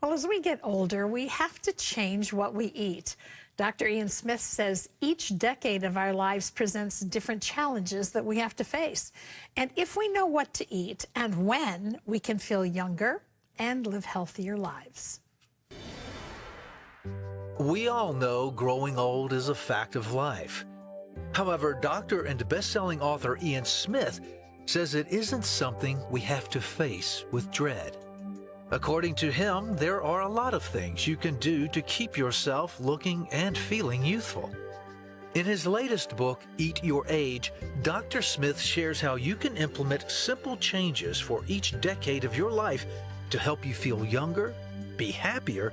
Well, as we get older, we have to change what we eat. Dr. Ian Smith says each decade of our lives presents different challenges that we have to face. And if we know what to eat and when, we can feel younger and live healthier lives. We all know growing old is a fact of life. However, doctor and best-selling author Ian Smith says it isn't something we have to face with dread. According to him, there are a lot of things you can do to keep yourself looking and feeling youthful. In his latest book, Eat Your Age, Dr. Smith shares how you can implement simple changes for each decade of your life to help you feel younger, be happier,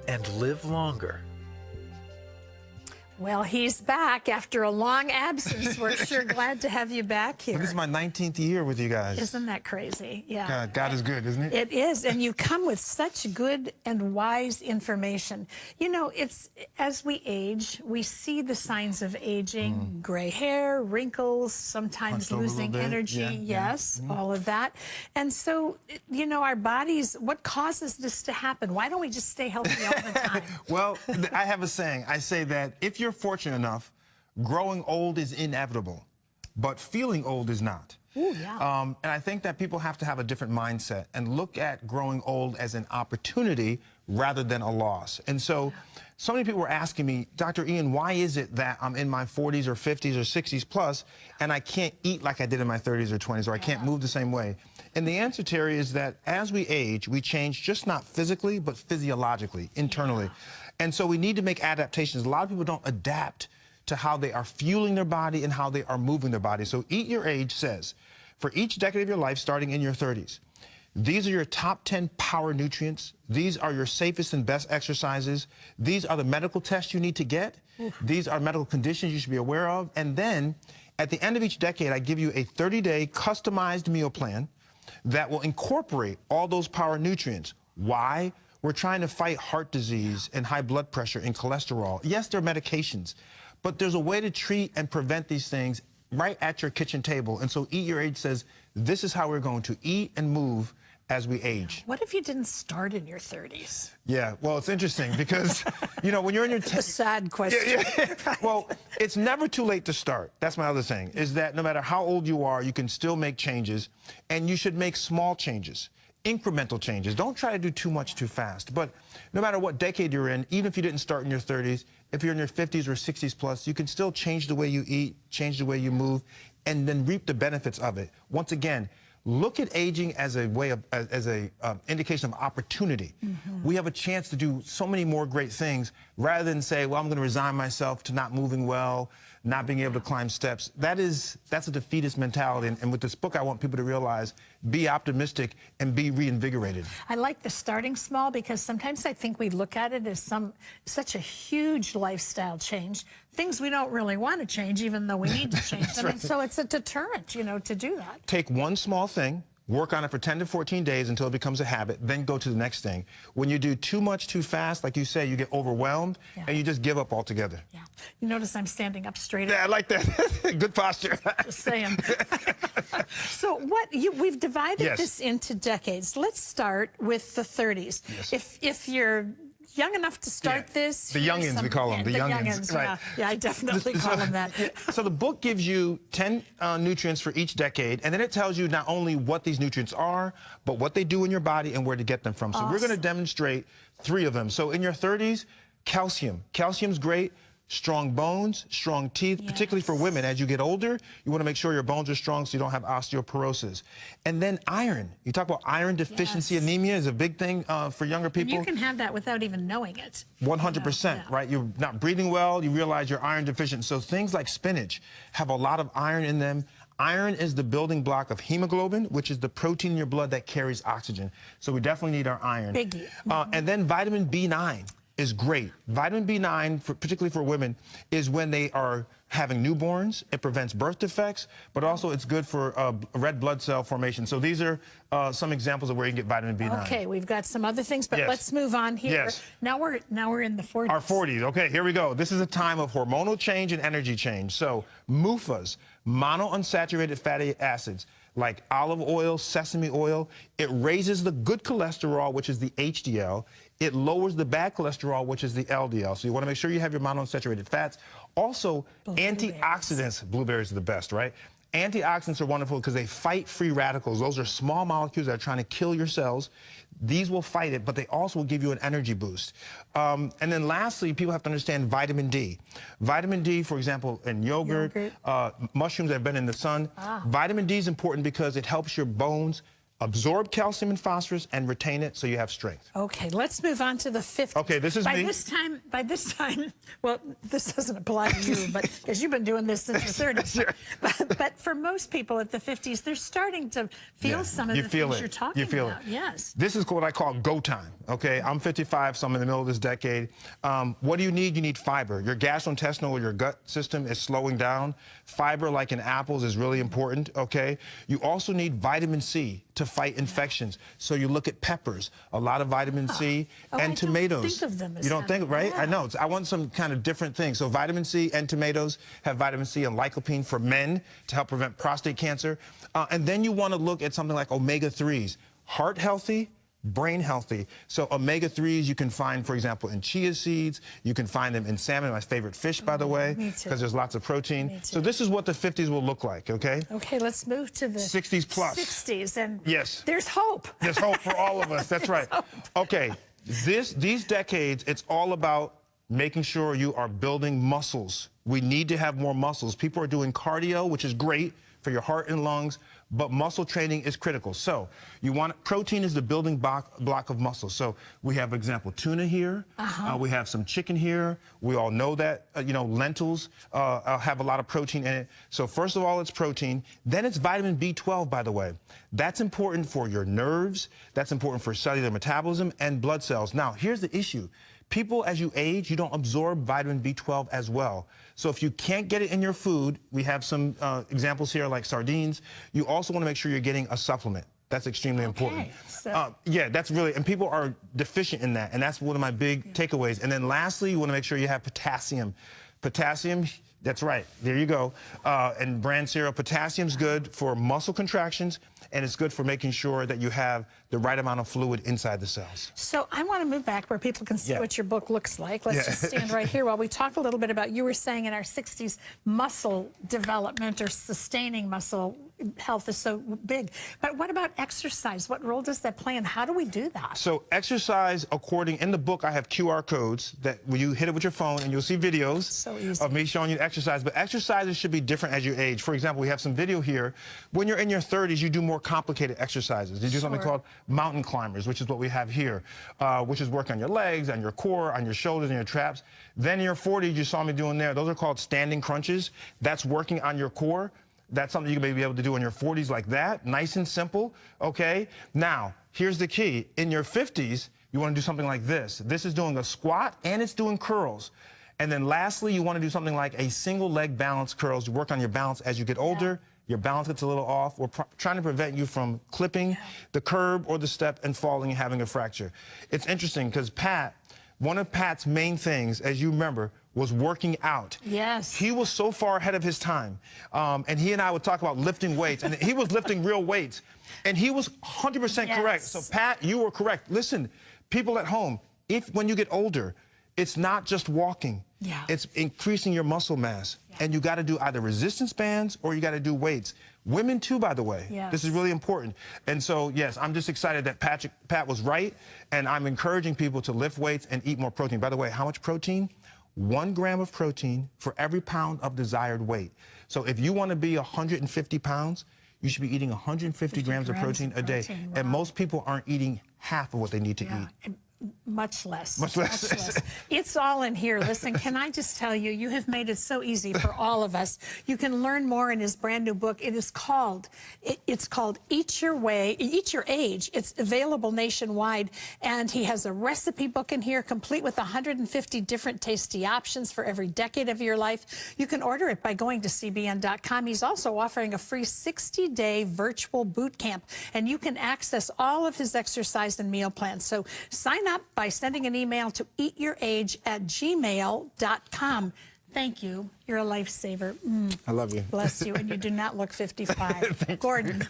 and live longer. Well, he's back after a long absence. We're sure glad to have you back here. Well, this is my 19th year with you guys. Isn't that crazy? Yeah. God is good, isn't it? It is, and you come with such good and wise information. You know, it's as we age, we see the signs of aging, gray hair, wrinkles, sometimes losing energy, yes, all of that. And so, you know, our bodies, what causes this to happen? Why don't we just stay healthy all the time? Well, I have a saying. I say that if you're fortunate enough, growing old is inevitable, but feeling old is not. Ooh, yeah. And I think that people have to have a different mindset and look at growing old as an opportunity rather than a loss. And so many people were asking me, Dr. Ian, why is it that I'm in my 40s or 50s or 60s plus and I can't eat like I did in my 30s or 20s, or I can't move the same way? And the answer, Terry, is that as we age, we change just not physically, but physiologically, internally. And so we need to make adaptations. A lot of people don't adapt to how they are fueling their body and how they are moving their body. So Eat Your Age says, for each decade of your life, starting in your 30s, these are your top 10 power nutrients. These are your safest and best exercises. These are the medical tests you need to get. These are medical conditions you should be aware of. And then at the end of each decade, I give you a 30-day customized meal plan that will incorporate all those power nutrients. Why? We're trying to fight heart disease and high blood pressure and cholesterol. Yes, there are medications, but there's a way to treat and prevent these things right at your kitchen table. And so Eat Your Age says, this is how we're going to eat and move as we age. What if you didn't start in your 30s? Yeah, well, it's interesting because, you know, when you're in your... A sad question. Right. Well, it's never too late to start. That's my other thing, is that no matter how old you are, you can still make changes, and you should make small changes. Incremental changes. Don't try to do too much too fast. But no matter what decade you're in, even if you didn't start in your 30s, if you're in your 50s or 60s plus, you can still change the way you eat, change the way you move, and then reap the benefits of it. Once again, look at aging as a way of, as a indication of opportunity. We have a chance to do so many more great things rather than say, well, I'm going to resign myself to not moving well, not being able to climb steps. That's a defeatist mentality. And with this book, I want people to realize, be optimistic and be reinvigorated. I like the starting small because sometimes I think we look at it as such a huge lifestyle change, things we don't really want to change, even though we need to change them. And so it's a deterrent, you know, to do that. Take one small thing, work on it for 10 to 14 days until it becomes a habit, then go to the next thing. When you do too much too fast, like you say, you get overwhelmed and you just give up altogether. Yeah. You notice I'm standing up straight. Yeah, I like that. Good posture. Just saying. So we've divided this into decades. Let's start with the 30s. Yes. If you're young enough to start this. The youngins, we call them. The youngins. Right. Yeah, I definitely call them that. So the book gives you 10 nutrients for each decade, and then it tells you not only what these nutrients are, but what they do in your body and where to get them from. So we're going to demonstrate 3 of them. So in your 30s, calcium. Calcium's great. Strong bones, strong teeth, particularly for women. As you get older, you want to make sure your bones are strong so you don't have osteoporosis. And then iron. You talk about iron deficiency anemia is a big thing for younger people. And you can have that without even knowing it. 100%, right? You're not breathing well, you realize you're iron deficient. So things like spinach have a lot of iron in them. Iron is the building block of hemoglobin, which is the protein in your blood that carries oxygen. So we definitely need our iron. Biggie. And then vitamin B9 is great. Vitamin B9, particularly for women, is when they are having newborns. It prevents birth defects, but also it's good for red blood cell formation. So these are some examples of where you can get vitamin B9. Okay, we've got some other things, but let's move on here. Yes. Now we're in the 40s. Our 40s. Okay, here we go. This is a time of hormonal change and energy change. So MUFAs, monounsaturated fatty acids. like olive oil, sesame oil. It raises the good cholesterol, which is the HDL. It lowers the bad cholesterol, which is the LDL. So you want to make sure you have your monounsaturated fats. Also, antioxidants. Blueberries are the best, right? Antioxidants are wonderful because they fight free radicals. Those are small molecules that are trying to kill your cells. These will fight it, but they also will give you an energy boost. And then lastly, people have to understand vitamin D. Vitamin D, for example, in yogurt. Mushrooms that have been in the sun. Vitamin D is important because it helps your bones absorb calcium and phosphorus and retain it so you have strength. Okay, let's move on to the 50s. Okay, this is by me. By this time, well, this doesn't apply to you, but because you've been doing this since your 30s. Sure. But for most people at the 50s, they're starting to feel some of the things you're talking about. Yes. This is what I call go time, okay? I'm 55, so I'm in the middle of this decade. What do you need? You need fiber. Your gastrointestinal or your gut system is slowing down. Fiber, like in apples, is really important, okay? You also need vitamin C to fight infections. So you look at peppers, a lot of vitamin C, and tomatoes. I don't think of them as you don't think, right? Yeah. I know. I want some kind of different things. So vitamin C and tomatoes have vitamin C and lycopene for men to help prevent prostate cancer. And then you want to look at something like omega-3s. Heart healthy, brain healthy. So omega-3s you can find, for example, in chia seeds. You can find them in salmon, my favorite fish, by the way, because there's lots of protein. So this is what the 50s will look like, okay? Okay, let's move to the 60s plus. 60s, and yes, there's hope. There's hope for all of us. That's right. Okay, these decades, it's all about making sure you are building muscles. We need to have more muscles. People are doing cardio, which is great for your heart and lungs, but muscle training is critical. So you want protein is the building block of muscle. So we have, for example, tuna here. We have some chicken here. We all know that, lentils have a lot of protein in it. So first of all, it's protein. Then it's vitamin B12, by the way. That's important for your nerves. That's important for cellular metabolism and blood cells. Now, here's the issue. People, as you age, you don't absorb vitamin B12 as well. So if you can't get it in your food, we have some examples here like sardines. You also want to make sure you're getting a supplement. That's extremely important. So yeah, that's really, and people are deficient in that, and that's one of my big takeaways. And then lastly, you want to make sure you have potassium. Potassium, that's right, there you go. And bran cereal, potassium's good for muscle contractions, and it's good for making sure that you have the right amount of fluid inside the cells. So I want to move back where people can see what your book looks like. Let's just stand right here while we talk a little bit about, you were saying in our 60s, muscle development or sustaining muscle health is so big. But what about exercise? What role does that play, and how do we do that? So exercise, in the book, I have QR codes that when you hit it with your phone and you'll see videos of me showing you exercise. But exercises should be different as you age. For example, we have some video here. When you're in your 30s, you do more complicated exercises. You do something called mountain climbers, which is what we have here, which is work on your legs, on your core, on your shoulders, and your traps. Then in your 40s, you saw me doing there. Those are called standing crunches. That's working on your core. That's something you may be able to do in your 40s like that, nice and simple, okay? Now, here's the key. In your 50s, you want to do something like this. This is doing a squat, and it's doing curls. And then lastly, you want to do something like a single leg balance curls. You work on your balance as you get older. Your balance gets a little off. We're trying to prevent you from clipping the curb or the step and falling and having a fracture. It's interesting because one of Pat's main things, as you remember, was working out. Yes. He was so far ahead of his time. And he and I would talk about lifting weights. And he was lifting real weights. And he was 100% correct. So, Pat, you were correct. Listen, people at home, when you get older, it's not just walking. It's increasing your muscle mass. And you got to do either resistance bands or you got to do weights. Women, too, by the way. This is really important. And so, yes, I'm just excited that Pat was right. And I'm encouraging people to lift weights and eat more protein. By the way, how much protein? 1 gram of protein for every pound of desired weight. So if you want to be 150 pounds, you should be eating 150 grams of protein a day. Wow. And most people aren't eating half of what they need to eat. Much less. Much less. It's all in here. Listen, can I just tell you, you have made it so easy for all of us. You can learn more in his brand new book. It is called, Eat Your Way, Eat Your Age. It's available nationwide. And he has a recipe book in here, complete with 150 different tasty options for every decade of your life. You can order it by going to CBN.com. He's also offering a free 60-day virtual boot camp. And you can access all of his exercise and meal plans. So sign up by sending an email to eatyourage@gmail.com. Thank you. You're a lifesaver. I love you. Bless you. And you do not look 55. Gordon.